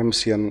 MCN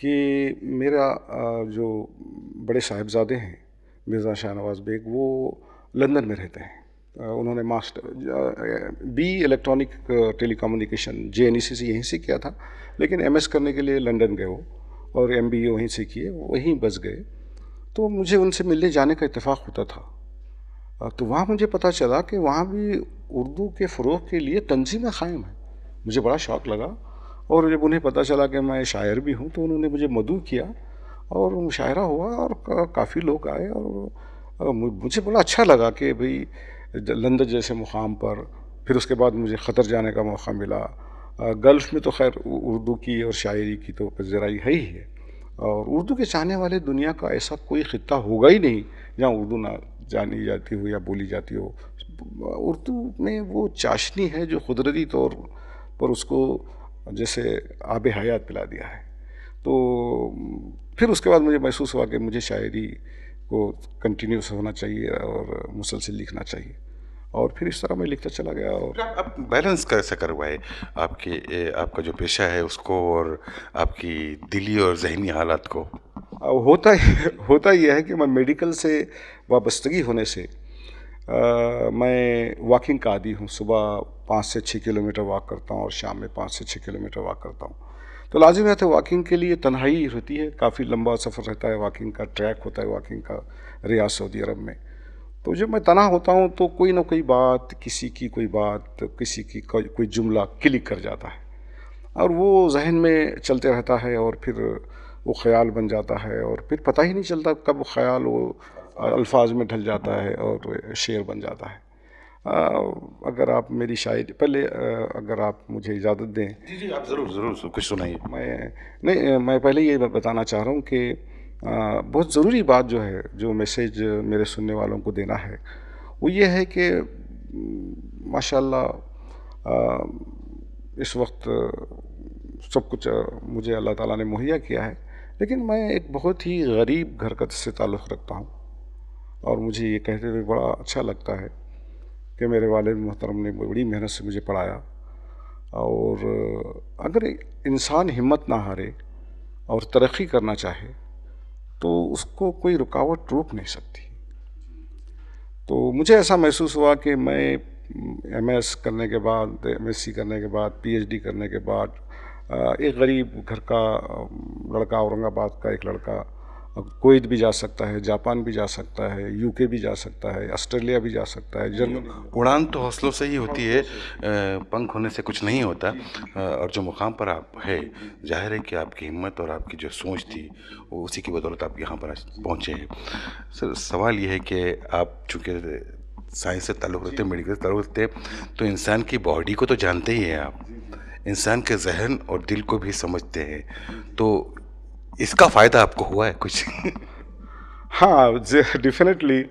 کہ میرا جو بڑے صاحبزادے ہیں مرزا شاہ نواز بیگ، وہ لندن میں رہتے ہیں. انہوں نے master B electronic telecommunication JNEC سے یہیں سے کیا تھا، لیکن MS کرنے کے لیے لندن گئے وہ، اور MBA وہیں سے کیے، وہیں بس گئے. تو مجھے ان سے ملنے جانے کا اتفاق ہوتا تھا. تو وہاں مجھے پتہ چلا کہ وہاں بھی اردو کے فروغ کے لیے تنظیمیں قائم ہیں. مجھے بڑا شوق لگا، اور جب انہیں پتہ چلا کہ میں شاعر بھی ہوں تو انہوں نے مجھے مدعو کیا اور مشاعرہ ہوا، اور کافی لوگ آئے، اور مجھے بڑا اچھا لگا کہ بھئی لندن جیسے مقام پر. پھر اس کے بعد مجھے قطر جانے کا موقع ملا. گلف میں تو خیر اردو کی اور شاعری کی تو پذیرائی ہے ہی ہے، اور اردو کے چاہنے والے دنیا کا ایسا کوئی خطہ ہوگا ہی نہیں جہاں اردو نہ جانی جاتی ہو یا بولی جاتی ہو. اردو میں وہ چاشنی ہے جو قدرتی طور پر اس کو جیسے آب حیات پلا دیا ہے. تو پھر اس کے بعد مجھے محسوس ہوا کہ مجھے شاعری کو کنٹینیوس ہونا چاہیے اور مسلسل لکھنا چاہیے، اور پھر اس طرح میں لکھتا چلا گیا. اور آپ بیلنس کیسے کروائے آپ کا جو پیشہ ہے اس کو اور آپ کی دلی اور ذہنی حالات کو؟ ہوتا یہ ہے کہ میں میڈیکل سے وابستگی ہونے سے میں واکنگ کا عادی ہوں. صبح 5 سے 6 کلومیٹر واک کرتا ہوں، اور شام میں 5 سے 6 کلومیٹر واک کرتا ہوں. تو لازم ہے تو واکنگ کے لیے تنہائی ہوتی ہے، کافی لمبا سفر رہتا ہے، واکنگ کا ٹریک ہوتا ہے واکنگ کا ریاض سعودی عرب میں. تو جب میں تنہا ہوتا ہوں تو کوئی نہ کوئی بات، کسی کی کوئی بات، کسی کی کوئی جملہ کلک کر جاتا ہے، اور وہ ذہن میں چلتے رہتا ہے، اور پھر وہ خیال بن جاتا ہے، اور پھر پتہ ہی نہیں چلتا کب خیال وہ الفاظ میں ڈھل جاتا ہے اور شعر بن جاتا ہے. اگر آپ میری شاعری پہلے اگر آپ مجھے اجازت دیں. جی آپ ضرور کچھ سنائیے. میں پہلے یہ بتانا چاہ رہا ہوں کہ بہت ضروری بات جو ہے، جو میسیج میرے سننے والوں کو دینا ہے، وہ یہ ہے کہ ماشاءاللہ اس وقت سب کچھ مجھے اللہ تعالیٰ نے مہیا کیا ہے، لیکن میں ایک بہت ہی غریب گھر سے تعلق رکھتا ہوں، اور مجھے یہ کہتے ہوئے بڑا اچھا لگتا ہے کہ میرے والد محترم نے بڑی محنت سے مجھے پڑھایا. اور اگر انسان ہمت نہ ہارے اور ترقی کرنا چاہے تو اس کو کوئی رکاوٹ روک نہیں سکتی. تو مجھے ایسا محسوس ہوا کہ میں MS کرنے کے بعد، MSc کرنے کے بعد، PhD کرنے کے بعد، ایک غریب گھر کا لڑکا، اورنگ آباد کا ایک لڑکا، کویت بھی جا سکتا ہے، جاپان بھی جا سکتا ہے، UK بھی جا سکتا ہے، آسٹریلیا بھی جا سکتا ہے، جرمنی. اڑان تو حوصلوں سے ہی ہوتی ہے، پنکھ ہونے سے کچھ نہیں ہوتا. اور جو مقام پر آپ ہے، ظاہر ہے کہ آپ کی ہمت اور آپ کی جو سوچ تھی وہ اسی کی بدولت آپ یہاں پر پہنچے ہیں. سر سوال یہ ہے کہ آپ چونکہ سائنس سے تعلق رکھتے ہیں، میڈیکل سے تعلق رکھتے ہیں، تو انسان کی باڈی کو تو جانتے ہی ہیں آپ، انسان کے ذہن اور دل کو بھی سمجھتے ہیں. تو اس کا فائدہ آپ کو ہوا ہے کچھ؟ ہاں ڈیفینیٹلی.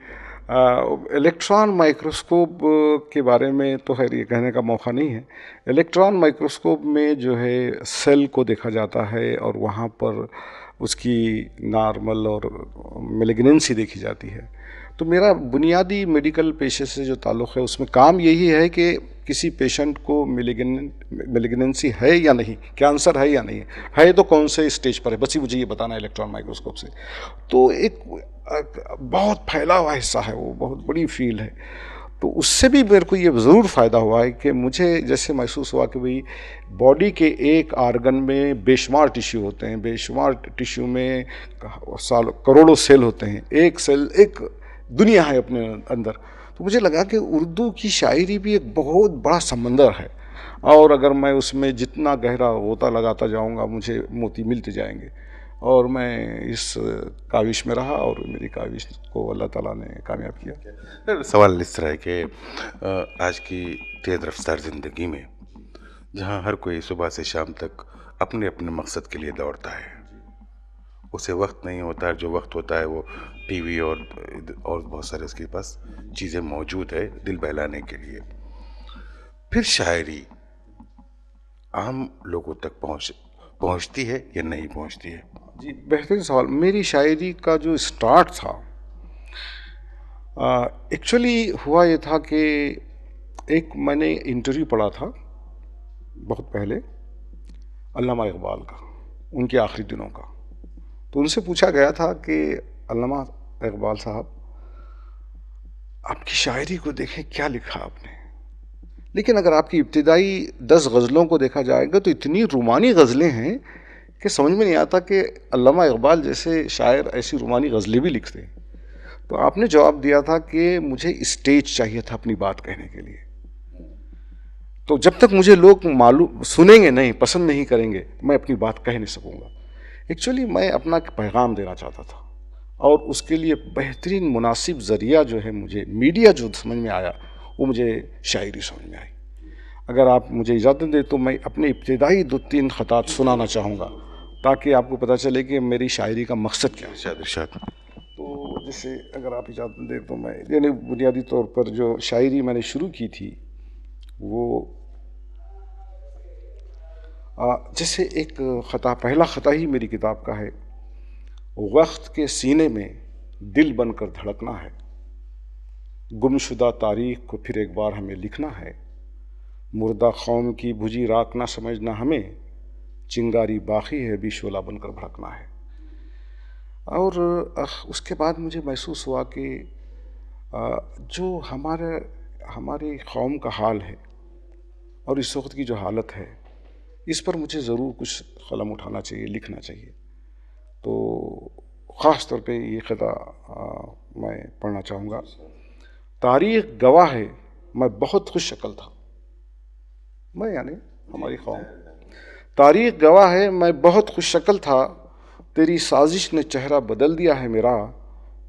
الیکٹران مائکروسکوپ کے بارے میں تو خیر یہ کہنے کا موقع نہیں ہے. الیکٹران مائکروسکوپ میں جو ہے سیل کو دیکھا جاتا ہے، اور وہاں پر اس کی نارمل اور میلیگننسی دیکھی جاتی ہے. تو میرا بنیادی میڈیکل پیشے سے جو تعلق ہے، اس میں کام یہی ہے کہ کسی پیشنٹ کو میلیگننسی ہے یا نہیں، کینسر ہے یا نہیں ہے تو کون سے اسٹیج پر ہے، بس ہی مجھے یہ بتانا ہے الیکٹران مائکروسکوپ سے. تو ایک بہت پھیلا ہوا حصہ ہے، وہ بہت بڑی فیلڈ ہے. تو اس سے بھی میرے کو یہ ضرور فائدہ ہوا ہے کہ مجھے جیسے محسوس ہوا کہ بھئی باڈی کے ایک آرگن میں بے شمار ٹیشو ہوتے ہیں، بے شمار ٹیشو میں کروڑوں سیل ہوتے ہیں، ایک سیل ایک دنیا ہے اپنے اندر. تو مجھے لگا کہ اردو کی شاعری بھی ایک بہت بڑا سمندر ہے، اور اگر میں اس میں جتنا گہرا غوطہ لگاتا جاؤں گا مجھے موتی ملتے جائیں گے. اور میں اس کاوش میں رہا، اور میری کاوش کو اللہ تعالیٰ نے کامیاب کیا. سوال اس طرح ہے کہ آج کی تیز رفتار زندگی میں جہاں ہر کوئی صبح سے شام تک اپنے اپنے مقصد کے لیے دوڑتا ہے، اسے وقت نہیں ہوتا، جو وقت ہوتا ہے وہ ٹی وی اور بہت سارے اس کے پاس چیزیں موجود ہے دل بہلانے کے لیے. پھر شاعری عام لوگوں تک پہنچتی ہے یا نہیں پہنچتی ہے؟ جی بہترین سوال. میری شاعری کا جو اسٹارٹ تھا ایکچولی ہوا یہ تھا کہ ایک میں نے انٹرویو پڑھا تھا بہت پہلے علامہ اقبال کا، ان کے آخری دنوں کا. تو ان سے پوچھا گیا تھا کہ علامہ اقبال صاحب آپ کی شاعری کو دیکھیں کیا لکھا آپ نے، لیکن اگر آپ کی ابتدائی 10 غزلوں کو دیکھا جائے گا تو اتنی رومانی غزلیں ہیں کہ سمجھ میں نہیں آتا کہ علامہ اقبال جیسے شاعر ایسی رومانی غزلیں بھی لکھتے ہیں۔ تو آپ نے جواب دیا تھا کہ مجھے اسٹیج چاہیے تھا اپنی بات کہنے کے لیے، تو جب تک مجھے لوگ معلوم سنیں گے نہیں، پسند نہیں کریں گے، میں اپنی بات کہہ نہیں سکوں گا۔ ایکچولی میں اپنا پیغام دینا چاہتا تھا، اور اس کے لیے بہترین مناسب ذریعہ جو ہے مجھے میڈیا جو سمجھ میں آیا وہ مجھے شاعری سمجھ میں آئی۔ اگر آپ مجھے اجازت دیں تو میں اپنے ابتدائی 2-3 خطوط سنانا چاہوں گا تاکہ آپ کو پتہ چلے کہ میری شاعری کا مقصد کیا ہے۔ ارشاد۔ تو جیسے اگر آپ اجازت دیں تو میں یعنی بنیادی طور پر جو شاعری میں نے شروع کی تھی وہ جیسے ایک خطا، پہلا خطا ہی میری کتاب کا ہے، وقت کے سینے میں دل بن کر دھڑکنا ہے، گمشدہ تاریخ کو پھر ایک بار ہمیں لکھنا ہے، مردہ قوم کی بھجی راک نہ سمجھنا ہمیں، چنگاری باقی ہے بھی شعلہ بن کر بھڑکنا ہے۔ اور اس کے بعد مجھے محسوس ہوا کہ جو ہماری قوم کا حال ہے اور اس وقت کی جو حالت ہے اس پر مجھے ضرور کچھ قلم اٹھانا چاہیے، لکھنا چاہیے۔ تو خاص طور پہ یہ خطہ میں پڑھنا چاہوں گا۔ تاریخ گواہ ہے میں بہت خوش شکل تھا، میں یعنی ہماری قوم، تاریخ گواہ ہے میں بہت خوش شکل تھا، تیری سازش نے چہرہ بدل دیا ہے میرا،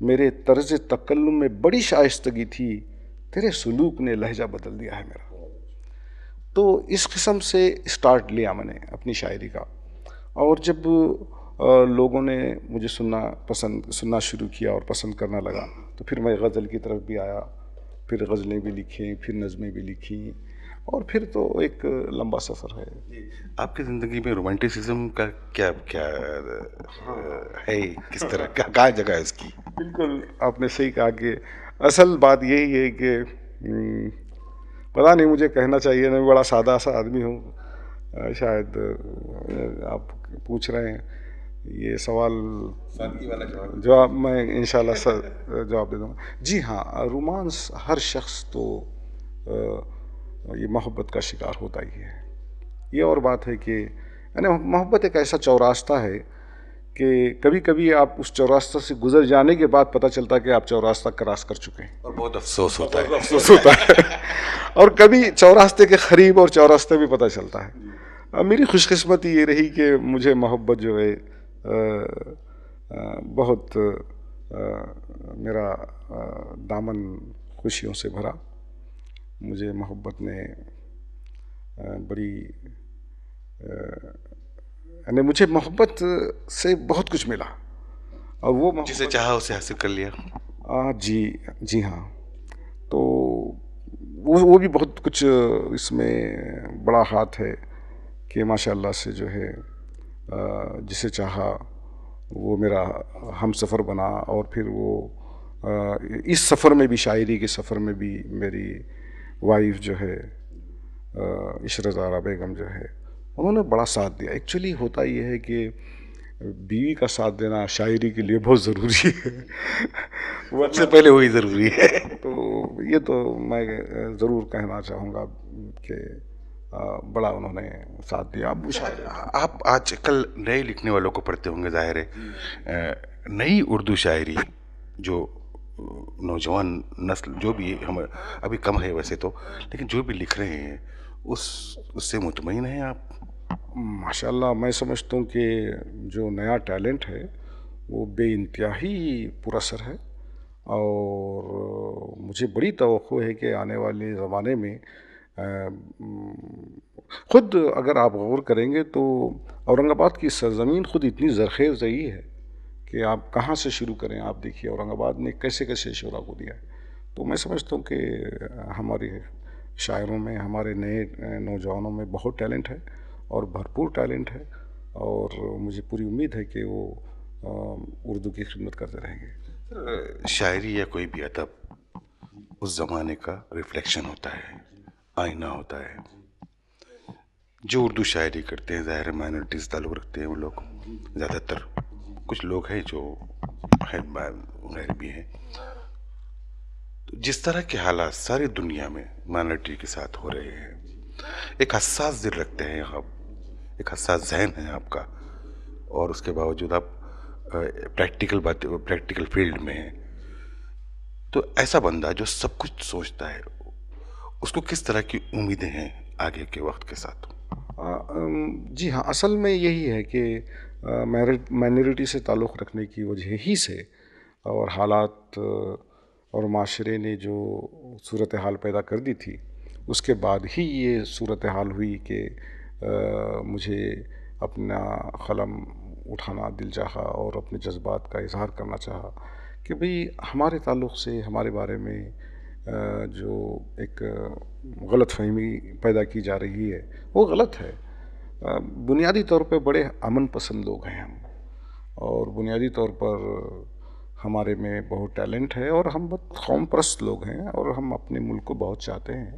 میرے طرز تکلم میں بڑی شائستگی تھی، تیرے سلوک نے لہجہ بدل دیا ہے میرا۔ تو اس قسم سے سٹارٹ لیا میں نے اپنی شاعری کا، اور جب لوگوں نے مجھے سننا شروع کیا اور پسند کرنا لگا تو پھر میں غزل کی طرف بھی آیا، پھر غزلیں بھی لکھیں، پھر نظمیں بھی لکھیں، اور پھر تو ایک لمبا سفر ہے۔ آپ کی زندگی میں رومانٹسزم کا کیا ہے، کس طرح کہاں جگہ ہے اس کی؟ بالکل آپ نے صحیح کہا کہ اصل بات یہی ہے کہ پتہ نہیں مجھے کہنا چاہیے، میں بڑا سادہ سا آدمی ہوں، شاید آپ پوچھ رہے ہیں یہ سوال، جواب میں انشاءاللہ جواب دے دوں گا۔ جی ہاں، رومانس ہر شخص تو یہ محبت کا شکار ہوتا ہی ہے۔ یہ اور بات ہے کہ یعنی محبت ایک ایسا چوراستہ ہے کہ کبھی کبھی آپ اس چوراستہ سے گزر جانے کے بعد پتہ چلتا ہے کہ آپ چوراستہ کراس کر چکے ہیں، اور بہت افسوس ہوتا ہے۔ افسوس ہوتا ہے، اور کبھی چوراستے کے قریب اور چوراستے بھی پتہ چلتا ہے۔ میری خوش قسمتی یہ رہی کہ مجھے محبت جو ہے بہت میرا دامن خوشیوں سے بھرا، مجھے محبت نے بڑی یعنی مجھے محبت سے بہت کچھ ملا، اور وہ جسے چاہا اسے حاصل کر لیا۔ جی ہاں، تو وہ بھی بہت کچھ اس میں بڑا ہاتھ ہے کہ ماشاء اللہ سے جو ہے جسے چاہا وہ میرا ہم سفر بنا، اور پھر وہ اس سفر میں بھی، شاعری کے سفر میں بھی میری وائف جو ہے عشرت آرا بیگم جو ہے، انہوں نے بڑا ساتھ دیا۔ ایکچولی ہوتا یہ ہے کہ بیوی کا ساتھ دینا شاعری کے لیے بہت ضروری ہے، سب سے پہلے وہی ضروری ہے۔ تو یہ تو میں ضرور کہنا چاہوں گا کہ بڑا انہوں نے ساتھ دیا۔ آپ آج کل نئے لکھنے والوں کو پڑھتے ہوں گے، ظاہر ہے نئی اردو شاعری جو نوجوان نسل جو بھی ہم ابھی کم ہے ویسے تو، لیکن جو بھی لکھ رہے ہیں اس سے مطمئن ہیں آپ؟ ماشاء اللہ میں سمجھتا ہوں کہ جو نیا ٹیلنٹ ہے وہ بے انتہائی پراثر ہے، اور مجھے بڑی توقع ہے کہ آنے والے زمانے میں خود اگر آپ غور کریں گے تو اورنگ آباد کی سرزمین خود اتنی زرخیز رہی ہے کہ آپ کہاں سے شروع کریں۔ آپ دیکھیے اورنگ آباد نے کیسے کیسے شعراء کو دیا ہے۔ تو میں سمجھتا ہوں کہ ہمارے شاعروں میں، ہمارے نئے نوجوانوں میں بہت ٹیلنٹ ہے اور بھرپور ٹیلنٹ ہے، اور مجھے پوری امید ہے کہ وہ اردو کی خدمت کرتے رہیں گے۔ شاعری یا کوئی بھی ادب اس زمانے کا ریفلیکشن ہوتا ہے، آئینہ ہوتا ہے۔ جو اردو شاعری کرتے ہیں ظاہر مائنورٹیز تعلق رکھتے ہیں وہ لوگ زیادہ تر، کچھ لوگ ہیں جو غیر بھی ہیں. تو جس طرح کے حالات ساری دنیا میں مائنورٹی کے ساتھ ہو رہے ہیں، ایک حساس دل رکھتے ہیں آپ، ایک حساس ذہن ہے آپ کا، اور اس کے باوجود آپ پریکٹیکل فیلڈ میں ہیں. تو ایسا بندہ جو سب کچھ سوچتا ہے، اس کو کس طرح کی امیدیں ہیں آگے کے وقت کے ساتھ؟ جی ہاں، اصل میں یہی ہے کہ مائنورٹی سے تعلق رکھنے کی وجہ ہی سے اور حالات اور معاشرے نے جو صورتحال پیدا کر دی تھی، اس کے بعد ہی یہ صورتحال ہوئی کہ مجھے اپنا قلم اٹھانا دل چاہا اور اپنے جذبات کا اظہار کرنا چاہا کہ بھئی ہمارے تعلق سے ہمارے بارے میں جو ایک غلط فہمی پیدا کی جا رہی ہے وہ غلط ہے. بنیادی طور پہ بڑے امن پسند لوگ ہیں ہم، اور بنیادی طور پر ہمارے میں بہت ٹیلنٹ ہے، اور ہم بہت قوم پرست لوگ ہیں، اور ہم اپنے ملک کو بہت چاہتے ہیں،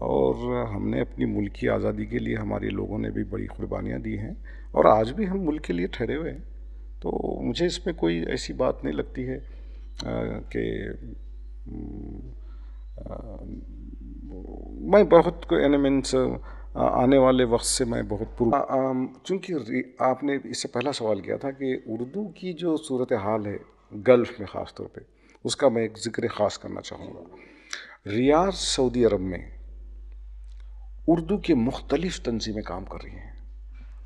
اور ہم نے اپنی ملک کی آزادی کے لیے ہمارے لوگوں نے بھی بڑی قربانیاں دی ہیں، اور آج بھی ہم ملک کے لیے ٹھہرے ہوئے ہیں. تو مجھے اس میں کوئی ایسی بات نہیں لگتی ہے کہ میں بہت مینس آنے والے وقت سے میں بہت چونکہ آپ نے اس سے پہلا سوال کیا تھا کہ اردو کی جو صورتحال ہے گلف میں خاص طور پہ، اس کا میں ایک ذکر خاص کرنا چاہوں گا. ریاض سعودی عرب میں اردو کے مختلف تنظیمیں کام کر رہی ہیں،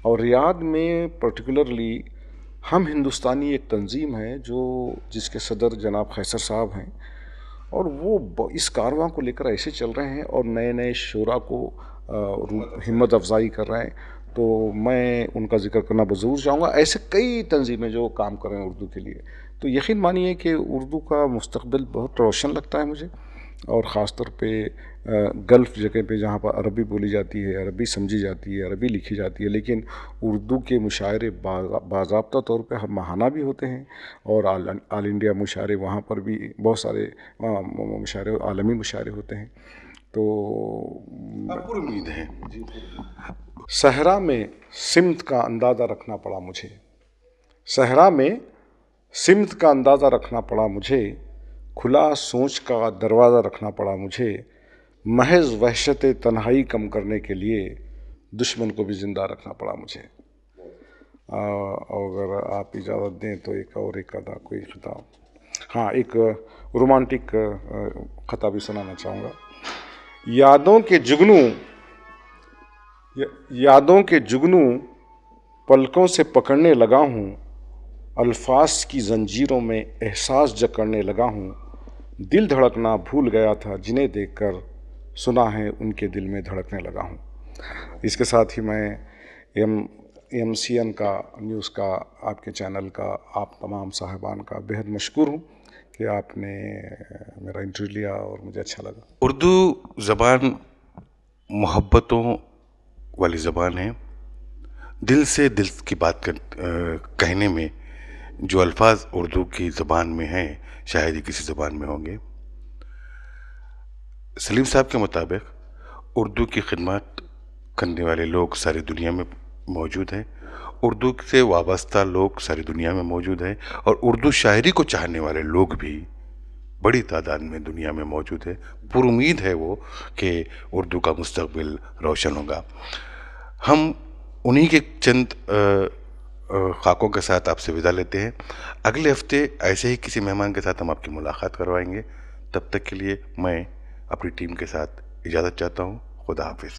اور ریاض میں پرٹیکولرلی ہم ہندوستانی ایک تنظیم ہے جس کے صدر جناب قیصر صاحب ہیں، اور وہ اس کارواں کو لے کر ایسے چل رہے ہیں اور نئے نئے شعراء کو ہمت افزائی کر رہے ہیں. تو میں ان کا ذکر کرنا بضرور چاہوں گا. ایسے کئی تنظیمیں جو کام کر رہے ہیں اردو کے لیے. تو یقین مانیے کہ اردو کا مستقبل بہت روشن لگتا ہے مجھے، اور خاص طور پہ گلف جگہ پہ جہاں پر عربی بولی جاتی ہے، عربی سمجھی جاتی ہے، عربی لکھی جاتی ہے، لیکن اردو کے مشاعرے باضابطہ طور پہ ماہانہ بھی ہوتے ہیں، اور آل انڈیا مشاعرے وہاں پر بھی بہت سارے مشاعرے عالمی مشاعرے ہوتے ہیں. تو پوری امید ہے. صحرا میں سمت کا اندازہ رکھنا پڑا مجھے، صحرا میں سمت کا اندازہ رکھنا پڑا مجھے، کھلا سوچ کا دروازہ رکھنا پڑا مجھے، محض وحشت تنہائی کم کرنے کے لیے دشمن کو بھی زندہ رکھنا پڑا مجھے. اگر آپ اجازت دیں تو ایک ادا کوئی خطاب، ہاں ایک رومانٹک خطاب بھی سنانا چاہوں گا. یادوں کے جگنوں پلکوں سے پکڑنے لگا ہوں، الفاظ کی زنجیروں میں احساس جکڑنے لگا ہوں، دل دھڑکنا بھول گیا تھا جنہیں دیکھ کر سنا ہے ان کے دل میں دھڑکنے لگا ہوں. اس کے ساتھ ہی میں MCN کا، نیوز کا، آپ کے چینل کا، آپ تمام صاحبان کا بہت مشکور ہوں کہ آپ نے میرا انٹرویو لیا اور مجھے اچھا لگا. اردو زبان محبتوں والی زبان ہے. دل سے دل کی بات کہنے میں جو الفاظ اردو کی زبان میں ہیں شاید ہی کسی زبان میں ہوں گے. سلیم صاحب کے مطابق اردو کی خدمات کرنے والے لوگ ساری دنیا میں موجود ہیں، اردو سے وابستہ لوگ ساری دنیا میں موجود ہیں، اور اردو شاعری کو چاہنے والے لوگ بھی بڑی تعداد میں دنیا میں موجود ہے. پر امید ہے وہ کہ اردو کا مستقبل روشن ہوگا. ہم انہی کے چند خاکوں کے ساتھ آپ سے ودا لیتے ہیں. اگلے ہفتے ایسے ہی کسی مہمان کے ساتھ ہم آپ کی ملاقات کروائیں گے. تب تک کے لیے میں اپنی ٹیم کے ساتھ اجازت چاہتا ہوں. خدا حافظ.